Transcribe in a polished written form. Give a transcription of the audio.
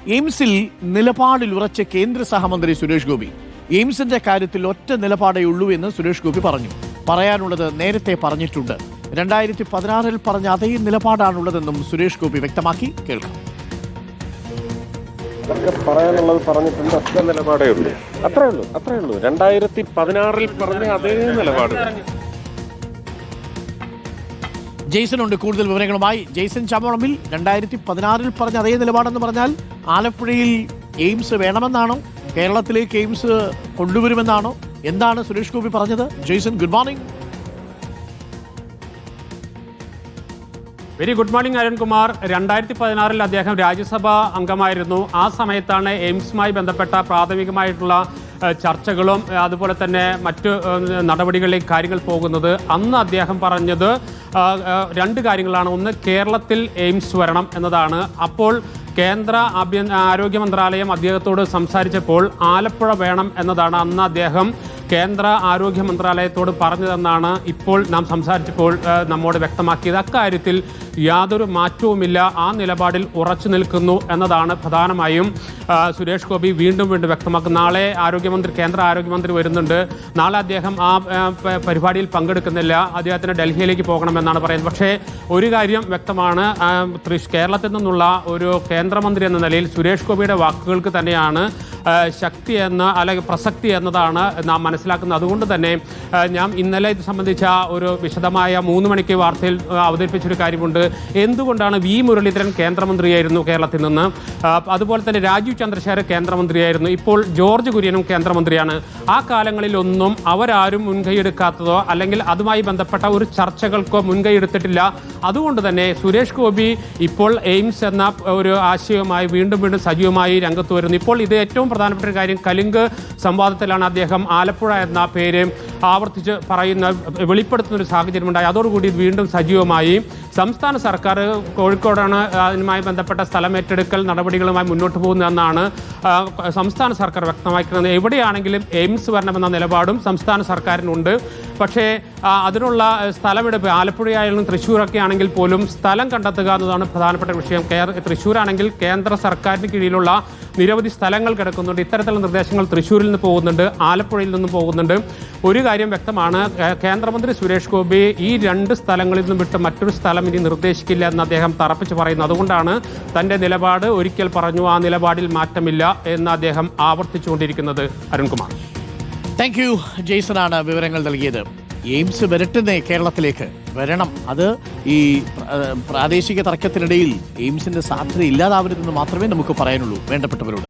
എയിംസിൽ നിലപാടിൽ ഉറച്ച കേന്ദ്ര സഹമന്ത്രി സുരേഷ് ഗോപി. എയിംസിന്റെ കാര്യത്തിൽ ഒറ്റ നിലപാടേ ഉള്ളൂ എന്ന് സുരേഷ് ഗോപി പറഞ്ഞു. പറയാനുള്ളത് നേരത്തെ പറഞ്ഞിട്ടുണ്ട്. 2016 പറഞ്ഞ അതേ നിലപാടാണുള്ളതെന്നും സുരേഷ് ഗോപി വ്യക്തമാക്കി. കേൾക്കാം. പറയാനുള്ളത് പറഞ്ഞിട്ടുണ്ട്. ഒറ്റ നിലപാടേ ഉള്ളൂ. അത്രേ ഉള്ളൂ. 2016 പറഞ്ഞ അതേ നിലപാട്. ജെയ്സൺ ഉണ്ട് കൂടുതൽ വിവരങ്ങളുമായി. ജെയ്സൺ ചാമോളമിൽ 2016 പറഞ്ഞ അതേ നിലപാടെന്ന് പറഞ്ഞാൽ ആലപ്പുഴയിൽ എയിംസ് വേണമെന്നാണോ, കേരളത്തിലേക്ക് എയിംസ് കൊണ്ടുവരുമെന്നാണോ, എന്താണ് സുരേഷ് ഗോപി പറഞ്ഞത്? Jaison, good morning. Very good morning Arunkumar. 2016 അദ്ദേഹം രാജ്യസഭാ അംഗമായിരുന്നു. ആ സമയത്താണ് എയിംസുമായി ബന്ധപ്പെട്ട പ്രാഥമികമായിട്ടുള്ള ചർച്ചകളും അതുപോലെ തന്നെ മറ്റ് നടപടികളിലേക്ക് കാര്യങ്ങൾ പോകുന്നത്. അന്ന് അദ്ദേഹം പറഞ്ഞത് രണ്ട് കാര്യങ്ങളാണ്. ഒന്ന്, കേരളത്തിൽ എയിംസ് വരണം എന്നതാണ്. അപ്പോൾ കേന്ദ്ര ആരോഗ്യ മന്ത്രാലയം അദ്ദേഹത്തോട് സംസാരിച്ചപ്പോൾ ആലപ്പുഴ വേണം എന്നതാണ് അന്ന് അദ്ദേഹം കേന്ദ്ര ആരോഗ്യ മന്ത്രാലയത്തോട് പറഞ്ഞതെന്നാണ് ഇപ്പോൾ നാം സംസാരിച്ചപ്പോൾ നമ്മോട് വ്യക്തമാക്കിയത്. അക്കാര്യത്തിൽ യാതൊരു മാറ്റവുമില്ല, ആ നിലപാടിൽ ഉറച്ചു നിൽക്കുന്നു എന്നതാണ് പ്രധാനമായും സുരേഷ് ഗോപി വീണ്ടും വ്യക്തമാക്കുന്നത്. നാളെ കേന്ദ്ര ആരോഗ്യമന്ത്രി വരുന്നുണ്ട്. നാളെ അദ്ദേഹം ആ പരിപാടിയിൽ പങ്കെടുക്കുന്നില്ല. അദ്ദേഹത്തിന് ഡൽഹിയിലേക്ക് പോകണമെന്നാണ് പറയുന്നത്. പക്ഷേ ഒരു കാര്യം വ്യക്തമാണ്, കേരളത്തിൽ നിന്നുള്ള ഒരു കേന്ദ്രമന്ത്രി എന്ന നിലയിൽ സുരേഷ് ഗോപിയുടെ വാക്കുകൾക്ക് തന്നെയാണ് ശക്തി അല്ലെങ്കിൽ പ്രസക്തി എന്നതാണ് നാം മനസ്സിലാക്കുന്നത്. അതുകൊണ്ട് തന്നെ ഞാൻ ഇന്നലെ ഇത് സംബന്ധിച്ച ഒരു വിശദമായ 3 മണിക്ക് വാർത്തയിൽ അവതരിപ്പിച്ചൊരു കാര്യമുണ്ട്. എന്തുകൊണ്ടാണ് വി മുരളീധരൻ കേന്ദ്രമന്ത്രിയായിരുന്നു കേരളത്തിൽ നിന്ന്, അതുപോലെ തന്നെ രാജീവ് ചന്ദ്രശേഖർ കേന്ദ്രമന്ത്രിയായിരുന്നു, ഇപ്പോൾ ജോർജ് കുര്യനും കേന്ദ്രമന്ത്രിയാണ്. ആ കാലങ്ങളിലൊന്നും അവരാരും മുൻകൈയെടുക്കാത്തതോ അല്ലെങ്കിൽ അതുമായി ബന്ധപ്പെട്ട ഒരു ചർച്ചകൾക്കോ മുൻകൈയെടുത്തിട്ടില്ല. അതുകൊണ്ട് തന്നെ സുരേഷ് ഗോപി ഇപ്പോൾ എയിംസ് എന്ന ഒരു ആശയവുമായി വീണ്ടും സജീവമായി രംഗത്ത് വരുന്നു. ഇപ്പോൾ ഇത് ഏറ്റവും പ്രധാനപ്പെട്ട ഒരു കാര്യം, കലിംഗ് സംവാദത്തിലാണ് അദ്ദേഹം ആലപ്പുഴ എന്ന പേര് ആവർത്തിച്ച് വെളിപ്പെടുത്തുന്ന ഒരു സാഹചര്യമുണ്ടായി. അതോടുകൂടി വീണ്ടും സജീവമായി സംസ്ഥാന സർക്കാർ കോഴിക്കോടാണ് അതിനുമായി ബന്ധപ്പെട്ട സ്ഥലമേറ്റെടുക്കൽ നടപടികളുമായി മുന്നോട്ട് പോകുന്നതെന്നാണ് സംസ്ഥാന സർക്കാർ വ്യക്തമാക്കുന്നത്. എവിടെയാണെങ്കിലും എയിംസ് വരണമെന്ന നിലപാടും സംസ്ഥാന സർക്കാരിനുണ്ട്. പക്ഷേ അതിനുള്ള സ്ഥലമെടുപ്പ് ആലപ്പുഴയായാലും തൃശ്ശൂരൊക്കെ ആണെങ്കിൽ പോലും സ്ഥലം കണ്ടെത്തുക എന്നതാണ് പ്രധാനപ്പെട്ട വിഷയം. തൃശ്ശൂരാണെങ്കിൽ കേന്ദ്ര സർക്കാരിന് കീഴിലുള്ള നിരവധി സ്ഥലങ്ങൾ കിടക്കുന്നുണ്ട്. ഇത്തരത്തിലുള്ള നിർദ്ദേശങ്ങൾ തൃശ്ശൂരിൽ നിന്ന് പോകുന്നുണ്ട്, ആലപ്പുഴയിൽ നിന്നും പോകുന്നുണ്ട്. ഒരു കാര്യം വ്യക്തമാണ്, കേന്ദ്രമന്ത്രി സുരേഷ് ഗോപി ഈ 2 സ്ഥലങ്ങളിൽ നിന്നും വിട്ട് മറ്റൊരു സ്ഥലം ഇനി നിർദ്ദേശിക്കില്ല എന്ന് അദ്ദേഹം തറപ്പിച്ച് പറയുന്നു. അതുകൊണ്ടാണ് തൻ്റെ നിലപാട് ഒരിക്കൽ പറഞ്ഞു, ആ നിലപാടിൽ മാറ്റമില്ല എന്ന് അദ്ദേഹം ആവർത്തിച്ചുകൊണ്ടിരിക്കുന്നത്. Arunkumar, thank you. ജെയ്സണാണ് വിവരങ്ങൾ നൽകിയത്. എയിംസ് വരട്ടുന്നേ, കേരളത്തിലേക്ക് വരണം. അത് ഈ പ്രാദേശിക തർക്കത്തിനിടയിൽ എയിംസിന്റെ സാധ്യത ഇല്ലാതാവരുതെന്ന് മാത്രമേ നമുക്ക് പറയാനുള്ളൂ വേണ്ടപ്പെട്ടവരോട്.